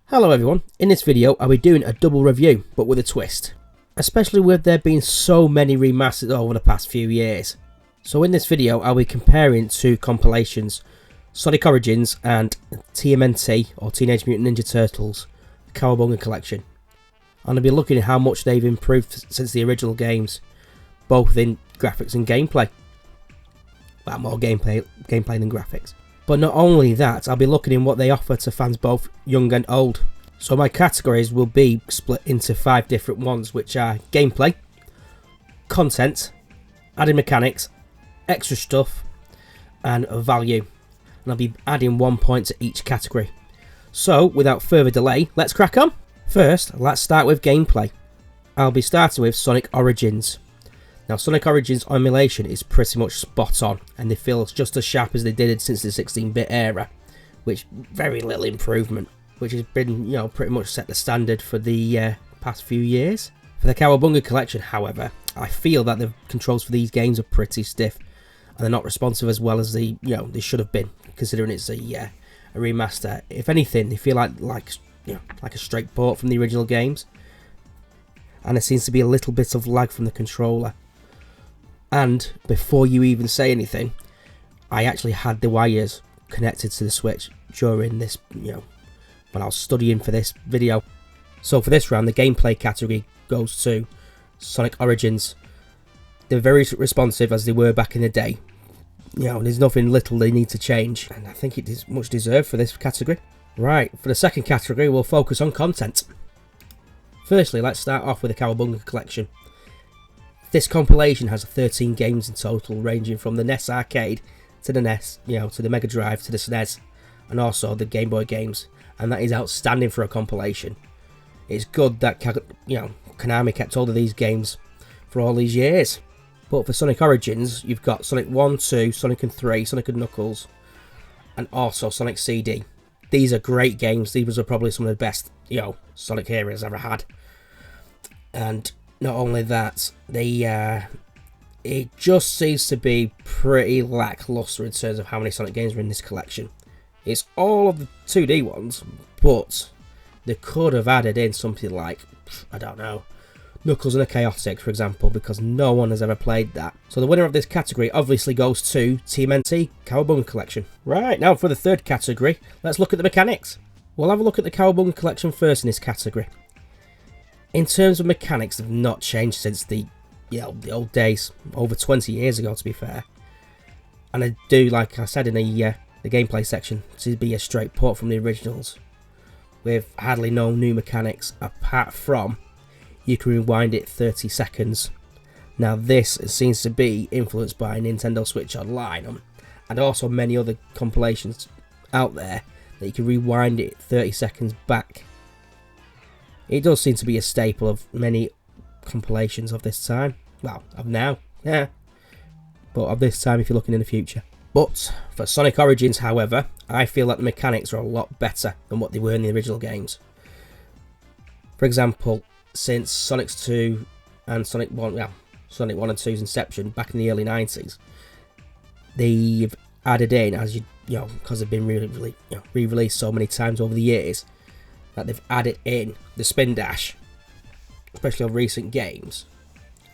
Hello everyone, in this video I'll be doing a double review but with a twist, especially with there being so many remasters over the past few years. So in this video I'll be comparing two compilations, Sonic Origins and TMNT or Teenage Mutant Ninja Turtles Cowabunga collection. And I'll be looking at how much they've improved since the original games, both in graphics and gameplay. Well, more gameplay than graphics. But not only that, I'll be looking at what they offer to fans both young and old. So my categories will be split into 5 different ones, which are gameplay, content, added mechanics, extra stuff, and value. And I'll be adding 1 point to each category. So without further delay, let's crack on. First, let's start with gameplay. I'll be starting with Sonic Origins. Now, Sonic Origins emulation is pretty much spot on, and they feel just as sharp as they did since the 16-bit era, which very little improvement, which has been, pretty much set the standard for the past few years. For the Cowabunga collection, however, I feel that the controls for these games are pretty stiff, and they're not responsive as well as they should have been, considering it's a remaster. If anything, they feel like a straight port from the original games, and there seems to be a little bit of lag from the controller. And before you even say anything, I actually had the wires connected to the Switch during this, when I was studying for this video. So for this round, the gameplay category goes to Sonic Origins. They're very responsive as they were back in the day. There's nothing little they need to change, and I think it is much deserved for this category. Right, for the second category, we'll focus on content. Firstly, let's start off with the Cowabunga collection. This compilation has 13 games in total, ranging from the NES Arcade to the NES, to the Mega Drive to the SNES, and also the Game Boy games, and that is outstanding for a compilation. It's good that Konami kept hold of these games for all these years. But for Sonic Origins, you've got Sonic 1, 2, Sonic and 3, Sonic and Knuckles, and also Sonic CD. These are great games. These are probably some of the best, Sonic eras ever had. And not only that, it just seems to be pretty lackluster in terms of how many Sonic games are in this collection. It's all of the 2D ones, but they could have added in something like, I don't know, Knuckles and the Chaotix, for example, because no one has ever played that. So the winner of this category obviously goes to TMNT Cowabunga collection. Right, now for the third category, let's look at the mechanics. We'll have a look at the Cowabunga collection first in this category. In terms of mechanics, they've not changed since the old days, over 20 years ago to be fair. And I do, like I said in the gameplay section, to be a straight port from the originals, with hardly no new mechanics apart from you can rewind it 30 seconds. Now this seems to be influenced by Nintendo Switch Online and also many other compilations out there that you can rewind it 30 seconds back. It does seem to be a staple of many compilations of this time. Well, of now, yeah. But of this time if you're looking in the future. But for Sonic Origins, however, I feel that the mechanics are a lot better than what they were in the original games. For example, since Sonic 2 and Sonic 1 and 2's inception back in the early 90s, they've added in, as because they've been re-released so many times over the years, that they've added in the spin dash, especially on recent games,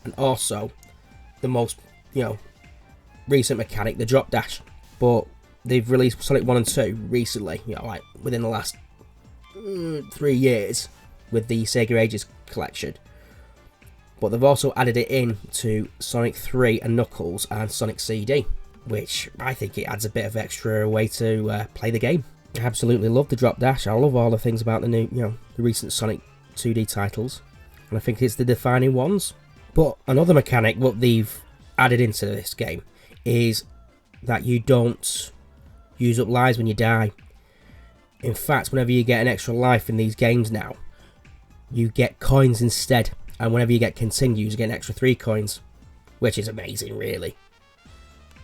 and also the most recent mechanic, the drop dash. But they've released Sonic 1 and 2 recently, like within the last 3 years with the Sega Ages collection. But they've also added it in to Sonic 3 and Knuckles and Sonic CD, which I think it adds a bit of extra way to play the game. I absolutely love the drop dash. I love all the things about the new, the recent Sonic 2D titles, and I think it's the defining ones. But another mechanic what they've added into this game is that you don't use up lives when you die. In fact, whenever you get an extra life in these games now, you get coins instead. And whenever you get continues, you get an extra 3 coins, which is amazing, really.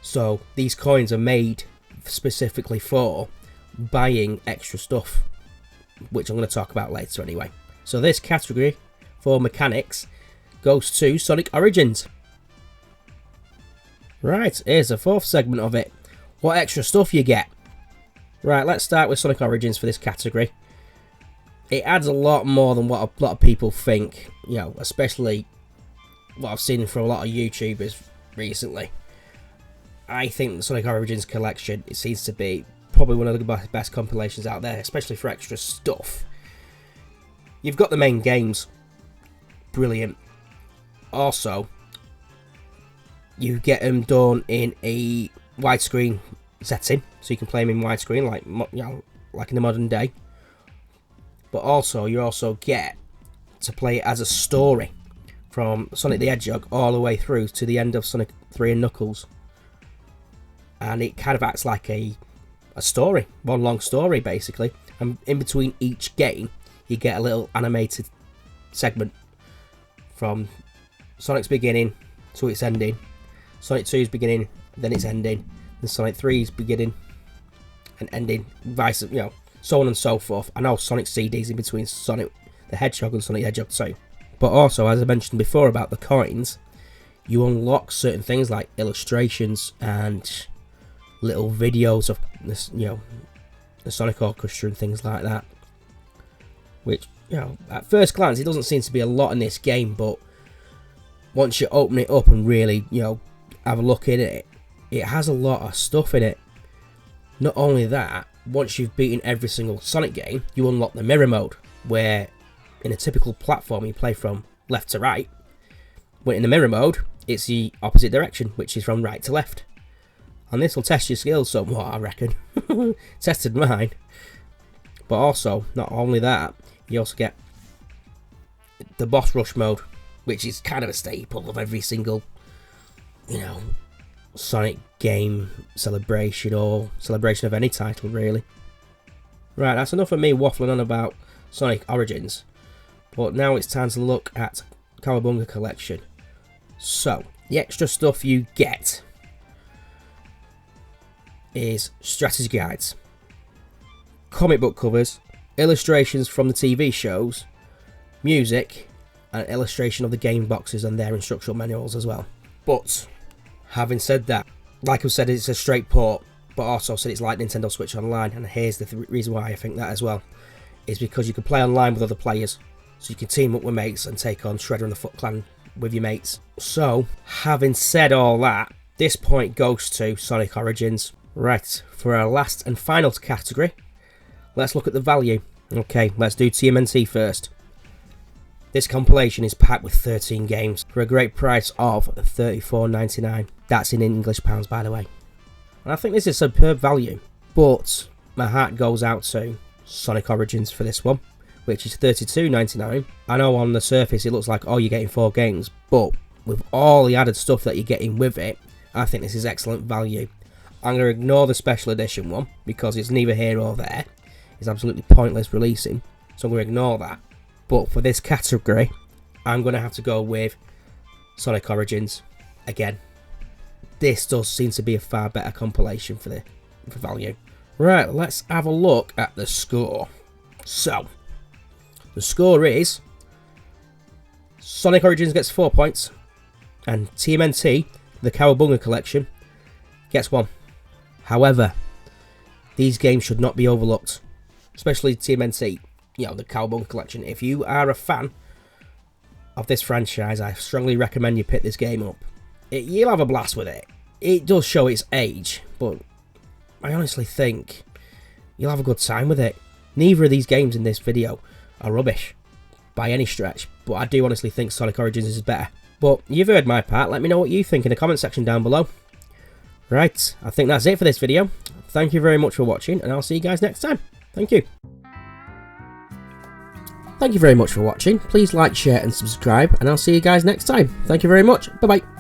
So these coins are made specifically for buying extra stuff, which I'm going to talk about later anyway. So this category for mechanics goes to Sonic Origins. Right, here's the 4th segment of it. What extra stuff you get? Right, let's start with Sonic Origins for this category. It adds a lot more than what a lot of people think, you know, especially what I've seen from a lot of YouTubers recently. I think the Sonic Origins collection, it seems to be probably one of the best compilations out there, especially for extra stuff. You've got the main games, brilliant. Also, you get them done in a widescreen setting, so you can play them in widescreen, like, you know, like in the modern day. But also, you also get to play it as a story, from Sonic the Hedgehog all the way through to the end of Sonic 3 and Knuckles. And it kind of acts like a story, one long story basically. And in between each game, you get a little animated segment from Sonic's beginning to its ending, Sonic 2's beginning, then its ending, and Sonic 3's beginning and ending, vice, you know, so on and so forth. And also Sonic CDs in between Sonic the Hedgehog and Sonic the Hedgehog 2. But also, as I mentioned before about the coins, you unlock certain things like illustrations and little videos of this, you know, the Sonic Orchestra and things like that. Which, you know, at first glance, it doesn't seem to be a lot in this game, but once you open it up and really, you know, have a look at it, it has a lot of stuff in it. Not only that, once you've beaten every single Sonic game, you unlock the mirror mode, where in a typical platform you play from left to right. When in the mirror mode, it's the opposite direction, which is from right to left. And this will test your skills somewhat, I reckon. Tested mine. But also, not only that, you also get the boss rush mode, which is kind of a staple of every single, you know, Sonic game celebration or celebration of any title, really. Right, that's enough of me waffling on about Sonic Origins. But now it's time to look at Cowabunga Collection. So, the extra stuff you get is strategy guides, comic book covers, illustrations from the TV shows, music, and illustration of the game boxes and their instructional manuals as well. But having said that, like I said, it's a straight port, but also said it's like Nintendo Switch Online, and here's the reason why I think that as well, is because you can play online with other players, so you can team up with mates and take on Shredder and the Foot Clan with your mates. So, having said all that, this point goes to Sonic Origins. Right, for our last and final category, let's look at the value. Okay, let's do TMNT first. This compilation is packed with 13 games for a great price of $34.99. That's in English pounds, by the way. And I think this is superb value, but my heart goes out to Sonic Origins for this one, which is $32.99. I know on the surface it looks like, oh, you're getting 4 games, but with all the added stuff that you're getting with it, I think this is excellent value. I'm going to ignore the special edition one because it's neither here or there. It's absolutely pointless releasing, so I'm going to ignore that. But for this category, I'm going to have to go with Sonic Origins again. This does seem to be a far better compilation for value. Right, let's have a look at the score. So, the score is Sonic Origins gets 4 points, and TMNT, the Cowabunga Collection, gets 1. However, these games should not be overlooked, especially TMNT, you know, the Cowabunga Collection. If you are a fan of this franchise, I strongly recommend you pick this game up. You'll have a blast with it. It does show its age, but I honestly think you'll have a good time with it. Neither of these games in this video are rubbish by any stretch, but I do honestly think Sonic Origins is better. But you've heard my part, let me know what you think in the comment section down below. Right, I think that's it for this video. Thank you very much for watching, and I'll see you guys next time. Thank you. Thank you very much for watching. Please like, share and subscribe, and I'll see you guys next time. Thank you very much. Bye-bye.